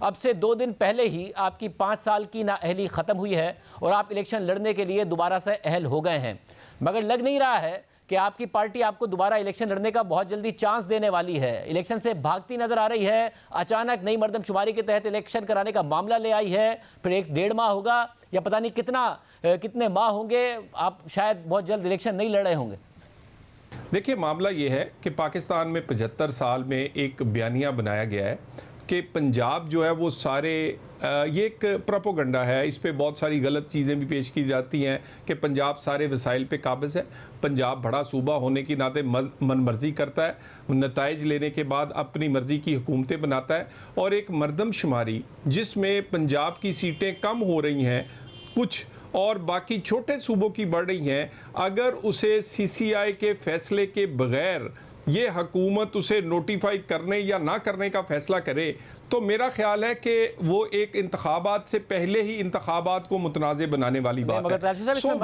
अब से 2 दिन पहले ही आपकी 5 साल की नाअहली ख़त्म हुई है और आप इलेक्शन लड़ने के लिए दोबारा से अहल हो गए हैं, मगर लग नहीं रहा है कि आपकी पार्टी आपको दोबारा इलेक्शन लड़ने का बहुत जल्दी चांस देने वाली है। इलेक्शन से भागती नजर आ रही है, अचानक नई मर्दमशुमारी के तहत इलेक्शन कराने का मामला ले आई है, फिर 1-1.5 माह होगा या पता नहीं कितने माह होंगे, आप शायद बहुत जल्द इलेक्शन नहीं लड़ रहे होंगे। देखिए, मामला ये है कि पाकिस्तान में 75 साल में एक बयानिया बनाया गया है कि पंजाब जो है वो सारे ये एक प्रोपोगंडा है, इस पे बहुत सारी गलत चीज़ें भी पेश की जाती हैं कि पंजाब सारे वसाइल पे काबिज़ है, पंजाब बड़ा सूबा होने की नाते मन मर्जी करता है, नताइज लेने के बाद अपनी मर्ज़ी की हुकूमतें बनाता है, और एक मर्दमशुमारी जिसमें पंजाब की सीटें कम हो रही हैं कुछ और बाकी छोटे सूबों की बढ़ रही हैं, अगर उसे CCI के फैसले के बगैर ये हुकूमत उसे नोटिफाई करने या ना करने का फैसला करे, तो मेरा ख्याल है कि वो एक इंतखाबात से पहले ही इंतखाबात को मुतनाज़े बनाने वाली बात है।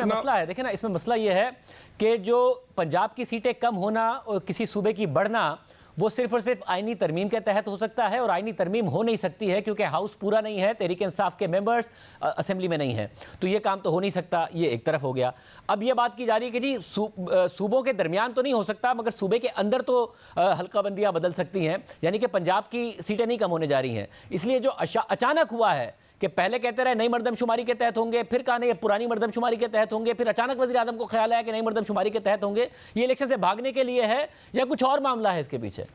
मसला है, देखिए ना, इसमें मसला ये है कि जो पंजाब की सीटें कम होना और किसी सूबे की बढ़ना वो सिर्फ और सिर्फ आईनी तरमीम के तहत हो सकता है, और आईनी तरमीम हो नहीं सकती है क्योंकि हाउस पूरा नहीं है, तहरीक इंसाफ के मेंबर्स असेंबली में नहीं है, तो ये काम तो हो नहीं सकता। ये एक तरफ हो गया। अब ये बात की जा रही है कि जी सूबों के दरमियान तो नहीं हो सकता, मगर सूबे के अंदर तो हल्काबंदियाँ बदल सकती हैं, यानी कि पंजाब की सीटें नहीं कम होने जा रही हैं। इसलिए जो अचानक हुआ है कि पहले कहते रहे नई मर्दमशुमारी के तहत होंगे, फिर कहा नहीं पुरानी मर्दमशुमारी के तहत होंगे, फिर अचानक वज़ीर आज़म को ख्याल आया कि नई मर्दमशुमारी के तहत होंगे। ये इलेक्शन से भागने के लिए है या कुछ और मामला है इसके पीछे?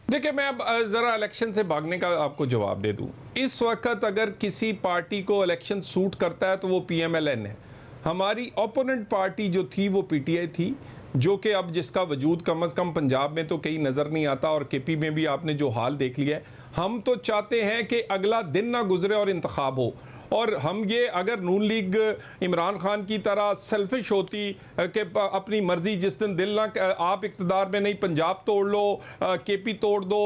देखिए, मैं अब ज़रा इलेक्शन से भागने का आपको जवाब दे दूं। इस वक्त अगर किसी पार्टी को इलेक्शन सूट करता है तो वो PMLN है। हमारी ओपोनेंट पार्टी जो थी वो PTI थी, जो कि अब जिसका वजूद कम अज़ कम पंजाब में तो कहीं नज़र नहीं आता, और KP में भी आपने जो हाल देख लिया है। हम तो चाहते हैं कि अगला दिन ना गुजरे और इंतखाब हो, और हम ये अगर नून लीग इमरान खान की तरह सेल्फिश होती कि अपनी मर्जी जिस दिन दिल ना आप इक़्तिदार में नहीं, पंजाब तोड़ लो, KP तोड़ दो,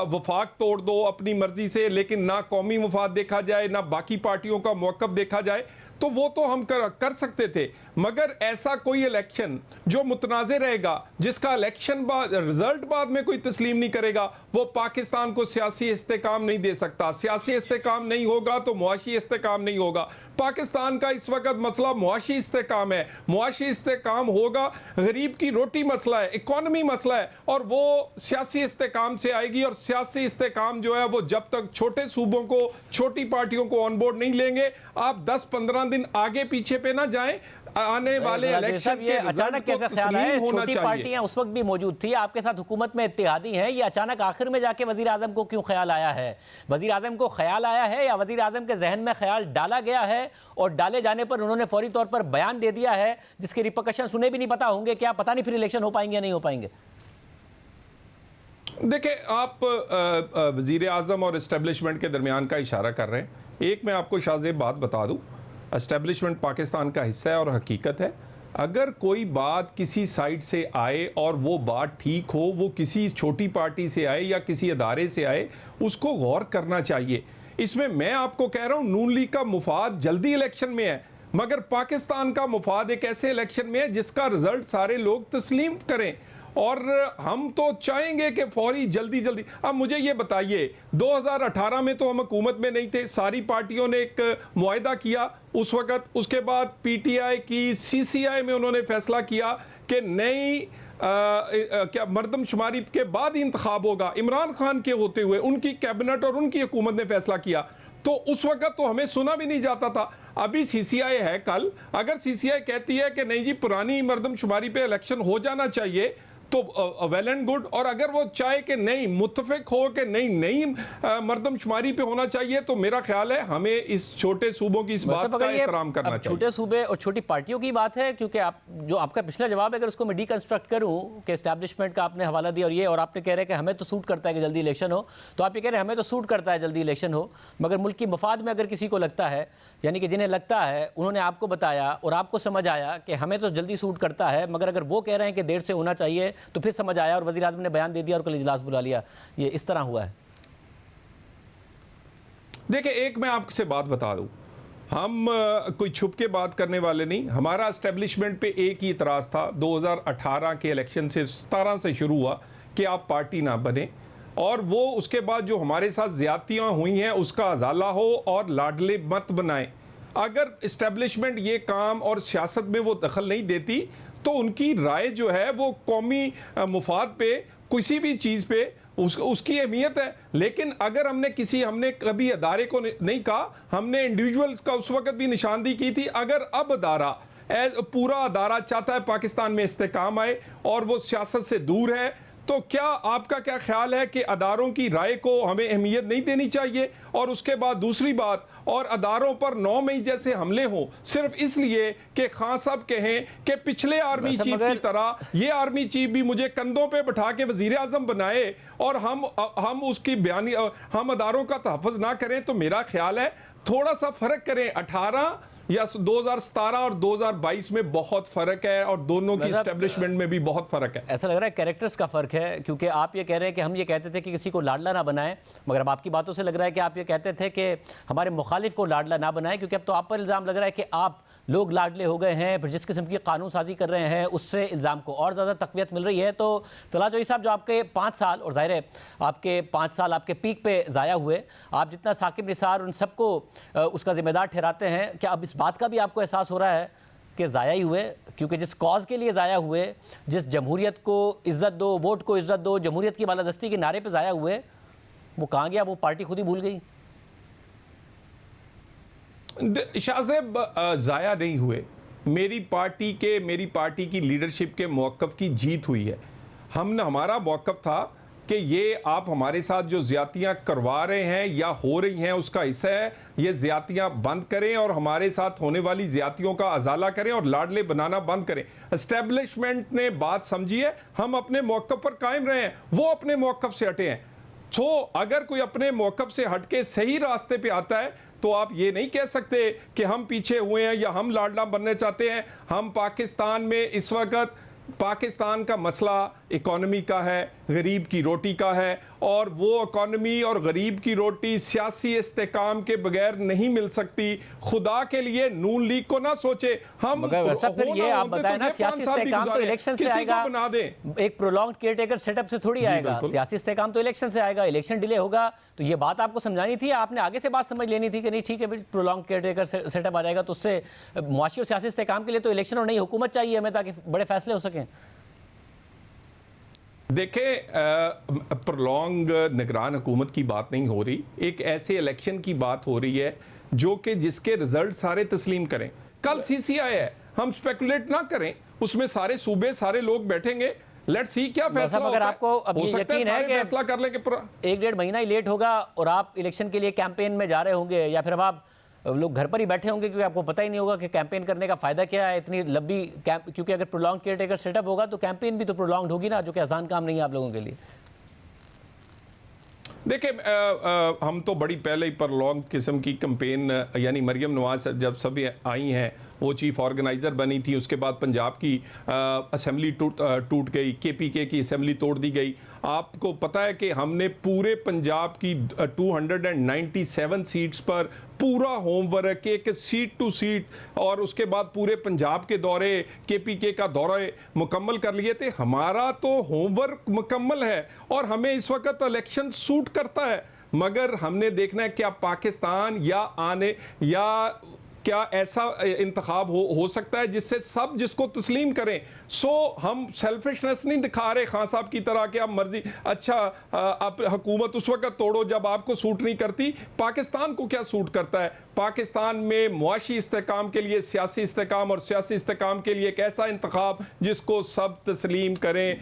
वफाक तोड़ दो अपनी मर्जी से, लेकिन ना कौमी मफाद देखा जाए ना बाकी पार्टियों का मौक़िफ़ देखा जाए, तो वो तो हम कर सकते थे। मगर ऐसा कोई इलेक्शन जो मुतनाज़े रहेगा, जिसका इलेक्शन बाद रिजल्ट बाद में कोई तस्लीम नहीं करेगा, वो पाकिस्तान को सियासी इस्तेकाम नहीं दे सकता। सियासी इस्तेकाम नहीं होगा तो मुआशी इस्तेकाम नहीं होगा। पाकिस्तान का इस वक्त मसला मुआशी इस्तेकाम है। मुआशी इस्तेकाम होगा, गरीब की रोटी मसला है, इकॉनमी मसला है, और वो सियासी इस्तेकाम से आएगी। और सियासी इस्तेकाम जो है वो जब तक छोटे सूबों को, छोटी पार्टियों को ऑन बोर्ड नहीं लेंगे, आप 10-15 दिन आगे पीछे पे ना जाएं। आने वाले इलेक्शन ये अचानक कैसे ख्याल है? छोटी पार्टियां उस वक्त भी मौजूद थी, आपके साथ हुकूमत में इत्तेहादी हैं, ये अचानक आखिर में जाके वजीर आजम को क्यों ख्याल आया है? वजीर आजम को ख्याल आया है या वजीर आजम के जहन में ख्याल डाला गया है और डाले जाने पर उन्होंने फौरी तौर पर बयान दे दिया है जिसके रिपरकशन सुने भी नहीं पता होंगे? क्या पता नहीं फिर इलेक्शन हो पाएंगे या नहीं हो पाएंगे? देखिए, आप वजीर आजम और इस्टेब्लिशमेंट के दरमियान का इशारा कर रहे हैं। एक मैं आपको शाज़ेब बात बता दूं, एस्टेब्लिशमेंट पाकिस्तान का हिस्सा है और हकीकत है। अगर कोई बात किसी साइड से आए और वो बात ठीक हो, वो किसी छोटी पार्टी से आए या किसी अदारे से आए, उसको गौर करना चाहिए। इसमें मैं आपको कह रहा हूँ, नून लीग का मुफाद जल्दी इलेक्शन में है, मगर पाकिस्तान का मुफाद एक ऐसे इलेक्शन में है जिसका रिजल्ट सारे लोग तस्लीम करें, और हम तो चाहेंगे कि फौरी जल्दी। अब मुझे ये बताइए, 2018 में तो हम हुकूमत में नहीं थे, सारी पार्टियों ने एक मुआहदा किया उस वक़्त, उसके बाद PTI की CCI में उन्होंने फैसला किया कि नई क्या मर्दमशुमारी के बाद ही इंतखाब होगा। इमरान खान के होते हुए उनकी कैबिनेट और उनकी हुकूमत ने फैसला किया, तो उस वक़्त तो हमें सुना भी नहीं जाता था। अभी CCI है, कल अगर CCI कहती है कि नहीं जी पुरानी मर्दमशुमारी पे इलेक्शन हो जाना चाहिए, तो वेल एंड गुड। और अगर वो चाहे कि नहीं, मुत्तफिक हो कि नहीं मर्दमशुमारी पे होना चाहिए, तो मेरा ख्याल है हमें इस छोटे सूबों की इस बात का एहतराम करना चाहिए। छोटे सूबे और छोटी पार्टियों की बात है, क्योंकि आप जो आपका पिछला जवाब है, अगर उसको मैं डीकंस्ट्रक्ट करूं कि एस्टैब्लिशमेंट का आपने हवाला दिया और आपने कह रहे हैं कि हमें तो सूट करता है कि जल्दी इलेक्शन हो, तो आप ये कह रहे हैं हमें तो सूट करता है जल्दी इलेक्शन हो, मगर मुल्क की मफाद में अगर किसी को लगता है, यानी कि जिन्हें लगता है, उन्होंने आपको बताया और आपको समझ आया कि हमें तो जल्दी सूट करता है, मगर अगर वो कह रहे हैं कि देर से होना चाहिए, तो फिर समझ आया और वज़ीर आज़म ने बयान दे दिया और कल इजलास बुला लिया। ये इस तरह हुआ है। देखिए, एक मैं आपसे बात बता दूं, हम कोई छुप के बात करने वाले नहीं। हमारा एस्टेब्लिशमेंट पे एक ही इतराज़ था, 2018 के इलेक्शन से 17 से शुरू हुआ कि आप पार्टी ना बने, और वो उसके बाद जो हमारे साथ ज्यादतियां हुई हैं उसका अजाला हो और लाडले मत बनाएं। अगर इस्टेब्लिशमेंट ये काम और सियासत में वो दखल नहीं देती तो उनकी राय जो है वो कौमी मुफाद पे किसी भी चीज़ पे उसकी अहमियत है। लेकिन अगर हमने कभी अदारे को नहीं कहा, हमने इंडिविजुअल्स का उस वक्त भी निशानदेही की थी। अगर अब पूरा अदारा चाहता है पाकिस्तान में इस्तेकाम आए और वो सियासत से दूर है, तो क्या आपका क्या ख्याल है कि अदारों की राय को हमें अहमियत नहीं देनी चाहिए? और उसके बाद दूसरी बात, और अदारों पर 9 मई जैसे हमले हों सिर्फ इसलिए कि खान साहब कहें कि पिछले आर्मी चीफ की तरह ये आर्मी चीफ भी मुझे कंधों पे बिठा के वजीर आजम बनाए और हम उसकी बयानी हम अदारों का तहफ़्फ़ुज़ ना करें, तो मेरा ख्याल है थोड़ा सा फ़र्क करें। 18 या 2017 और 2022 में बहुत फर्क है और दोनों की एस्टेब्लिशमेंट में भी बहुत फर्क है। ऐसा लग रहा है कैरेक्टर्स का फर्क है, क्योंकि आप ये कह रहे हैं कि हम ये कहते थे कि किसी को लाडला ना बनाएं, मगर अब आपकी बातों से लग रहा है कि आप ये कहते थे कि हमारे मुखालिफ को लाडला ना बनाएं, क्योंकि अब तो आप पर इल्ज़ाम लग रहा है कि आप लोग लाडले हो गए हैं, फिर जिस किस्म की कानून साजी कर रहे हैं उससे इल्ज़ाम को और ज़्यादा तक़वियत मिल रही है। तो तलहा जोई साहब, जो आपके 5 साल, और ज़ाहिर है आपके 5 साल आपके पीक पे ज़ाया हुए, आप जितना साकिब निसार उन सबको उसका ज़िम्मेदार ठहराते हैं, क्या अब इस बात का भी आपको एहसास हो रहा है कि ज़ाया ही हुए? क्योंकि जिस कॉज के लिए ज़ाया हुए, जिस जमहूरियत को इज़्ज़त दो, वोट को इज़्ज़त दो, जमहूरियत की बालादस्ती के नारे पर ज़ाया हुए, वो कहाँ गया? वो पार्टी खुद ही भूल गई। शाहज़ेब ज़ाया नहीं हुए, मेरी पार्टी की लीडरशिप के मौक़िफ़ की जीत हुई है। हमारा मौक़िफ़ था कि ये आप हमारे साथ जो ज़्यादतियाँ करवा रहे हैं या हो रही हैं उसका हिस्सा है, ये ज़्यादतियाँ बंद करें और हमारे साथ होने वाली ज़्यादतियों का अजाला करें और लाडले बनाना बंद करें। एस्टेब्लिशमेंट ने बात समझी है, हम अपने मौक़िफ़ पर कायम रहे हैं, वो अपने मौक़िफ़ से हटे हैं। तो अगर कोई अपने मौक़िफ़ से हट के सही रास्ते पे आता है तो आप ये नहीं कह सकते कि हम पीछे हुए हैं या हम लाडला बनना चाहते हैं। हम पाकिस्तान में इस वक्त पाकिस्तान का मसला इकॉनमी का है, गरीब की रोटी का है, और वो इकॉनमी और गरीब की रोटी सियासी इस्तेकाम के बगैर नहीं मिल सकती। खुदा के लिए नून लीग को ना सोचे हम, मगर फिर ये आप बताएं ना, सियासी इस्तेकाम तो इलेक्शन से आएगा, बना दें। एक प्रोलॉन्ग केयरटेकर सेटअप से थोड़ी आएगा। सियासी इस्तेकाम तो इलेक्शन से आएगा, इलेक्शन डिले होगा, तो ये बात आपको समझानी थी, आपने आगे से बात समझ लेनी थी कि नहीं ठीक है प्रोलॉन्ग केयरटेकर सेटअप आ जाएगा, तो उससे मुआशी और सियासी इस्तेकाम के लिए तो इलेक्शन और नई हुकूमत चाहिए हमें, ताकि बड़े फैसले हो सकें। देखें, प्रलॉन्ग निगरान हुकूमत की बात नहीं हो रही, एक ऐसे इलेक्शन की बात हो रही है जो कि जिसके रिजल्ट सारे तस्लीम करें। कल सीसीआई है, हम स्पेकुलेट ना करें, उसमें सारे सूबे सारे लोग बैठेंगे, लेट्स सी क्या फैसला होता है। अगर आपको अब ये यकीन है कि फैसला कर लेंगे 1-1.5 महीना ही लेट होगा और आप इलेक्शन के लिए कैंपेन में जा रहे होंगे, या फिर अब आप लोग घर पर ही बैठे होंगे क्योंकि आपको पता ही नहीं होगा कि कैंपेन करने का फ़ायदा क्या है इतनी लंबी क्योंकि अगर प्रोलॉन्ग केयरटेकर सेटअप होगा तो कैंपेन भी तो प्रोलॉन्ग्ड होगी ना, जो कि आसान काम नहीं है आप लोगों के लिए। देखिए, हम तो बड़ी पहले ही प्रलॉन्ग किस्म की कैंपेन, यानी मरियम नवाज जब सभी आई हैं वो चीफ ऑर्गेनाइज़र बनी थी, उसके बाद पंजाब की असेंबली टूट गई, केपीके की असेंबली तोड़ दी गई। आपको पता है कि हमने पूरे पंजाब की 297 सीट्स पर पूरा होमवर्क, एक सीट टू सीट, और उसके बाद पूरे पंजाब के दौरे, केपीके का दौरे मुकम्मल कर लिए थे। हमारा तो होमवर्क मुकम्मल है और हमें इस वक्त इलेक्शन सूट करता है, मगर हमने देखना है क्या पाकिस्तान या क्या ऐसा इंतखाब हो सकता है जिससे सब जिसको तस्लीम करें। हम सेल्फिशनेस नहीं दिखा रहे खान साहब की तरह कि आप मर्जी, अच्छा आप हुकूमत उस वक्त तोड़ो जब आपको सूट नहीं करती। पाकिस्तान को क्या सूट करता है? पाकिस्तान में मुआशी इस्तेकाम के लिए सियासी इस्तेकाम और सियासी इस्तेकाम के लिए एक ऐसा इंतखाब जिसको सब तस्लीम करें।